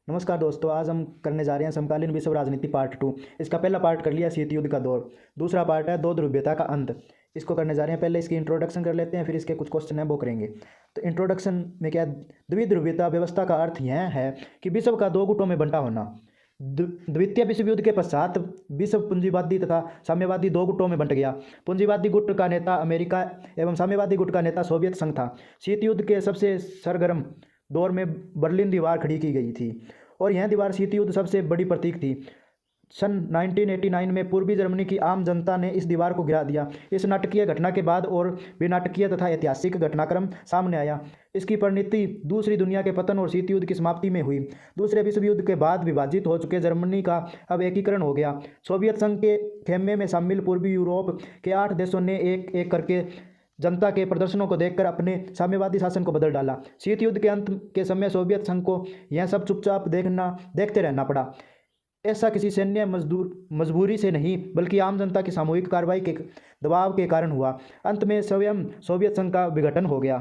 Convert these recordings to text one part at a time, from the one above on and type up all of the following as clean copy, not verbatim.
नमस्कार दोस्तों, आज हम करने जा रहे हैं समकालीन विश्व राजनीति पार्ट 2। इसका पहला पार्ट कर लिया शीत युद्ध का दौर। दूसरा पार्ट है दो ध्रुवीयता का अंत। इसको करने जा रहे हैं। पहले इसकी इंट्रोडक्शन कर लेते हैं, फिर इसके कुछ क्वेश्चन हैं वो करेंगे। तो इंट्रोडक्शन में क्या, द्विध्रुवीयता व्यवस्था का अर्थ यह है कि विश्व का दो गुटों में बंटा होना। द्वितीय विश्व युद्ध के पश्चात विश्व पूंजीवादी तथा साम्यवादी दो गुटों में बंट गया। पूंजीवादी गुट का नेता अमेरिका एवं साम्यवादी गुट का नेता सोवियत संघ था। शीत युद्ध के सबसे सरगर्म दौर में बर्लिन दीवार खड़ी की गई थी और यह दीवार शीत युद्ध सबसे बड़ी प्रतीक थी। सन 1989 में पूर्वी जर्मनी की आम जनता ने इस दीवार को गिरा दिया। इस नाटकीय घटना के बाद और भी नाटकीय तथा ऐतिहासिक घटनाक्रम सामने आया। इसकी परिणति दूसरी दुनिया के पतन और शीत युद्ध की समाप्ति में हुई। दूसरे विश्व युद्ध के बाद विभाजित हो चुके जर्मनी का अब एकीकरण हो गया। सोवियत संघ के खेमे में शामिल पूर्वी यूरोप के 8 देशों ने एक एक करके जनता के प्रदर्शनों को देखकर अपने साम्यवादी शासन को बदल डाला। शीत युद्ध के अंत के समय सोवियत संघ को यह सब चुपचाप देखते रहना पड़ा। ऐसा किसी सैन्य मजबूरी से नहीं, बल्कि आम जनता की सामूहिक कार्रवाई के दबाव के कारण हुआ। अंत में स्वयं सोवियत संघ का विघटन हो गया।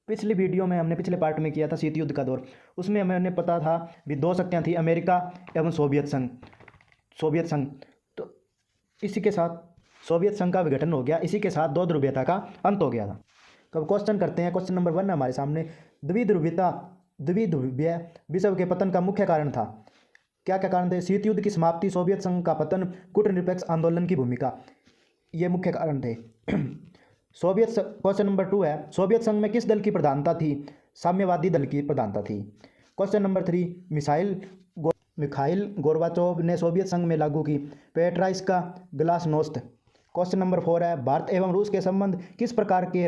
पिछली वीडियो में हमने पिछले पार्ट में किया था शीत युद्ध का दौर। उसमें हमें पता था भी दो शक्तियाँ थी, अमेरिका एवं सोवियत संघ। तो इसी के साथ सोवियत संघ का विघटन हो गया। इसी के साथ दो ध्रुवीयता का अंत हो गया था। तो अब क्वेश्चन करते हैं। क्वेश्चन नंबर 1 हमारे सामने, द्विध्रुवीय विश्व के पतन का मुख्य कारण था। क्या क्या कारण थे? शीत युद्ध की समाप्ति, सोवियत संघ का पतन, कूटनिरपेक्ष आंदोलन की भूमिका, ये मुख्य कारण थे। क्वेश्चन नंबर 2 है, सोवियत संघ में किस दल की प्रधानता थी? साम्यवादी दल की प्रधानता थी। क्वेश्चन नंबर 3, मिखाइल गोर्बाचोव ने सोवियत संघ में लागू की पेट्राइस का ग्लासनोस्त। क्वेश्चन नंबर 4 है, भारत एवं रूस के संबंध किस प्रकार के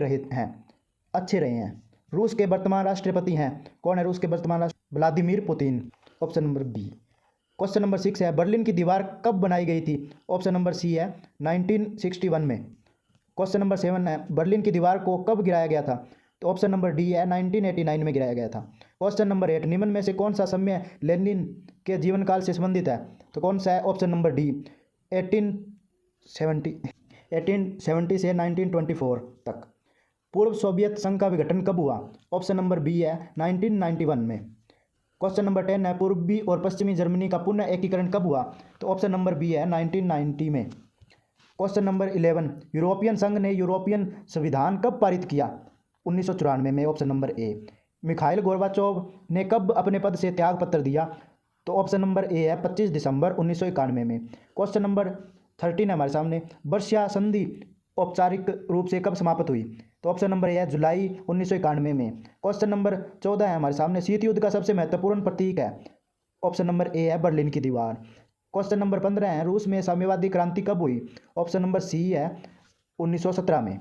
अच्छे रहे हैं? रूस के वर्तमान राष्ट्रपति हैं, कौन है रूस के वर्तमान राष्ट्रपति? Vladimir Putin. Option number B. Question number 6 है, बर्लिन की दीवार कब बनाई गई थी? ऑप्शन नंबर सी है 1961 में। क्वेश्चन नंबर 7 है, बर्लिन की दीवार को कब गिराया गया था? तो ऑप्शन नंबर डी है 1989 में गिराया गया था। क्वेश्चन नंबर 8, निम्न में से कौन सा समय लेनिन के जीवन काल से संबंधित है? तो कौन सा है? ऑप्शन नंबर डी 1870 से 1924 तक। पूर्व सोवियत संघ का विघटन कब हुआ? ऑप्शन नंबर बी है 1991 में। क्वेश्चन नंबर 10 है, पूर्वी और पश्चिमी जर्मनी का पुनः एकीकरण कब हुआ? तो ऑप्शन नंबर बी है 1990 में। क्वेश्चन नंबर 11, यूरोपियन संघ ने यूरोपियन संविधान कब पारित किया? 1994 में। Option number A. Mikhail Gorbachev ने कब अपने पद से त्यागपत्र दिया? तो ऑप्शन नंबर ए है 25 दिसंबर 1991 में। क्वेश्चन नंबर 13 है हमारे सामने, वर्षा संधि औपचारिक रूप से कब समाप्त हुई? तो ऑप्शन नंबर ए है जुलाई 1991 में। क्वेश्चन नंबर 14 है हमारे सामने, शीत युद्ध का सबसे महत्वपूर्ण प्रतीक है? ऑप्शन नंबर ए है बर्लिन की दीवार। क्वेश्चन नंबर 15 है, रूस में साम्यवादी क्रांति कब हुई? ऑप्शन नंबर सी है 1917 में।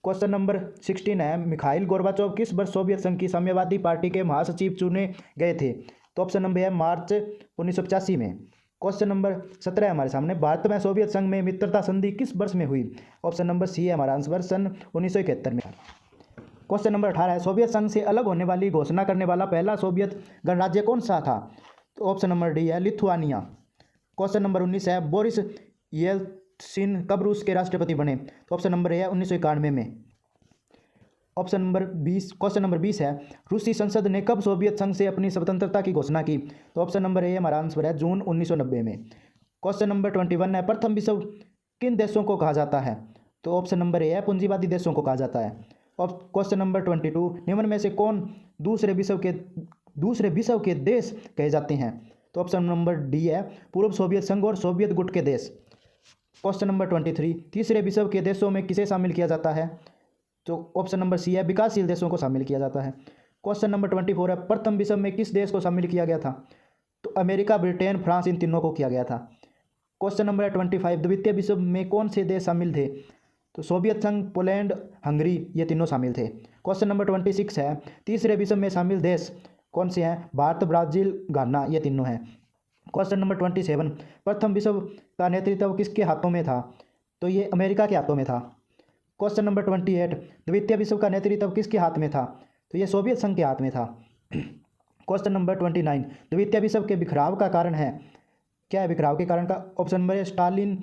क्वेश्चन नंबर 16 है, मिखाइल गोर्बाचोव किस वर्ष सोवियत संघ की साम्यवादी पार्टी के महासचिव चुने गए थे? तो ऑप्शन नंबर है मार्च 1985 में। क्वेश्चन नंबर 17 है हमारे सामने, भारत में सोवियत संघ में मित्रता संधि किस वर्ष में हुई? ऑप्शन नंबर सी है हमारा आंसर, सन 1971 में। क्वेश्चन नंबर 18 है, सोवियत संघ से अलग होने वाली घोषणा करने वाला पहला सोवियत गणराज्य कौन सा था? तो ऑप्शन नंबर डी है लिथुआनिया। क्वेश्चन नंबर 19 है, बोरिस येल्त्सिन कब रूस के राष्ट्रपति बने? तो ऑप्शन नंबर ए है 1991 में। क्वेश्चन नंबर 20 है, रूसी संसद ने कब सोवियत संघ से अपनी स्वतंत्रता की घोषणा की? तो ऑप्शन नंबर ए हमारा आंसर है जून 1990 में। क्वेश्चन नंबर 21 है, प्रथम विश्व किन देशों को कहा जाता है? तो ऑप्शन नंबर ए है पूंजीवादी देशों को कहा जाता है। और क्वेश्चन नंबर 22, निम्न में से कौन दूसरे विश्व के देश कहे जाते हैं? तो ऑप्शन नंबर डी है पूर्व सोवियत संघ और सोवियत गुट के देश। क्वेश्चन नंबर 23, तीसरे विश्व के देशों में किसे शामिल किया जाता है? तो ऑप्शन नंबर सी है विकासशील देशों को शामिल किया जाता है। क्वेश्चन नंबर 24 है, प्रथम विश्व में किस देश को शामिल किया गया था? तो अमेरिका, ब्रिटेन, फ्रांस, इन तीनों को किया गया था। क्वेश्चन नंबर 25, द्वितीय विश्व में कौन से देश शामिल थे? तो सोवियत संघ, पोलैंड, हंगरी, ये तीनों शामिल थे। क्वेश्चन नंबर 26 है, तीसरे विश्व में शामिल देश कौन से हैं? भारत, ब्राज़ील, घाना, ये तीनों हैं। क्वेश्चन नंबर 27, प्रथम विश्व का नेतृत्व किसके हाथों में था? तो ये अमेरिका के हाथों में था। क्वेश्चन नंबर 28, द्वितीय विश्व का नेतृत्व किसके हाथ में था? तो ये सोवियत संघ के हाथ में था। क्वेश्चन नंबर 29, द्वितीय विश्व के बिखराव का कारण है? क्या है बिखराव के कारण का? ऑप्शन नंबर ए स्टालिन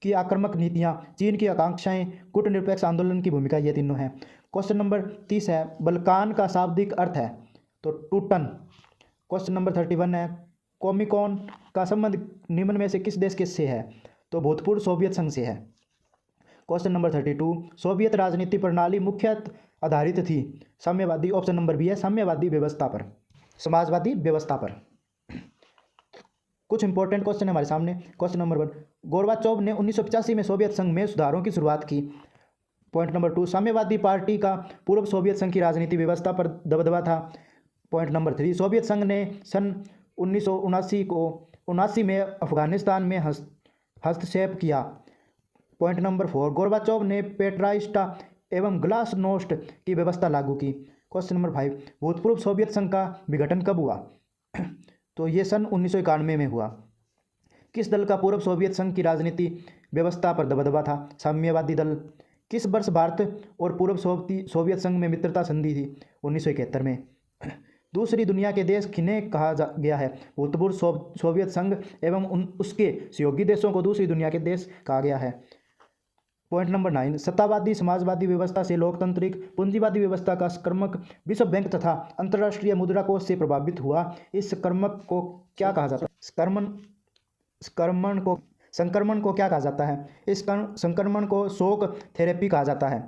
की आक्रामक नीतियाँ, चीन की आकांक्षाएं, कूटनिरपेक्ष आंदोलन की भूमिका, ये तीनों हैं। क्वेश्चन नंबर 30 है, बल्कान का शाब्दिक अर्थ है? तो टूटन। क्वेश्चन नंबर 31 है, कोमिकॉन का संबंध निम्न में से किस देश के से है? तो भूतपूर्व सोवियत संघ से है। क्वेश्चन नंबर 32, सोवियत राजनीति प्रणाली मुख्यतः आधारित थी साम्यवादी, ऑप्शन नंबर बी है साम्यवादी व्यवस्था पर, समाजवादी व्यवस्था पर। कुछ इंपॉर्टेंट क्वेश्चन है हमारे सामने। क्वेश्चन नंबर 1, गोर्बाचोव ने 1985 में सोवियत संघ में सुधारों की शुरुआत की। पॉइंट नंबर 2, साम्यवादी पार्टी का पूर्व सोवियत संघ की राजनीति व्यवस्था पर दबदबा था। पॉइंट नंबर 3, सोवियत संघ ने सन 1979 में अफगानिस्तान में हस्तक्षेप किया। पॉइंट नंबर 4, गोर्बाचोव ने पेट्राइस्टा एवं ग्लासनोस्ट की व्यवस्था लागू की। क्वेश्चन नंबर 5, भूतपूर्व सोवियत संघ का विघटन कब हुआ? तो ये सन 1991 में हुआ। किस दल का पूर्व सोवियत संघ की राजनीति व्यवस्था पर दबदबा था? साम्यवादी दल। किस वर्ष भारत और पूर्व सोवियत संघ में मित्रता संधि थी? 1971 में। दूसरी दुनिया के देश किन्हें कहा गया है? भूतपूर्व सोवियत संघ एवं उसके सहयोगी देशों को दूसरी दुनिया के देश कहा गया है। पॉइंट नंबर 9, सत्तावादी समाजवादी व्यवस्था से लोकतांत्रिक पूंजीवादी व्यवस्था का संक्रमण विश्व बैंक तथा अंतर्राष्ट्रीय मुद्रा कोष से प्रभावित हुआ। इस संक्रमण को क्या कहा जाता है? संक्रमण को क्या कहा जाता है? इस संक्रमण को शॉक थेरेपी कहा जाता है।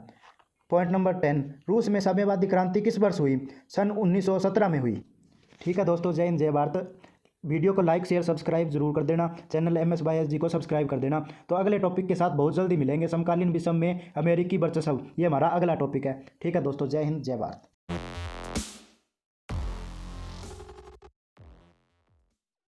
पॉइंट नंबर 10, रूस में साम्यवादी क्रांति किस वर्ष हुई? सन 1917 में हुई। ठीक है दोस्तों, जय हिंद जय भारत। वीडियो को लाइक शेयर सब्सक्राइब जरूर कर देना, चैनल MS/SG को सब्सक्राइब कर देना। तो अगले टॉपिक के साथ बहुत जल्दी मिलेंगे। समकालीन विश्व में अमेरिकी वर्चस्व, ये हमारा अगला टॉपिक है। ठीक है दोस्तों, जय हिंद जय भारत।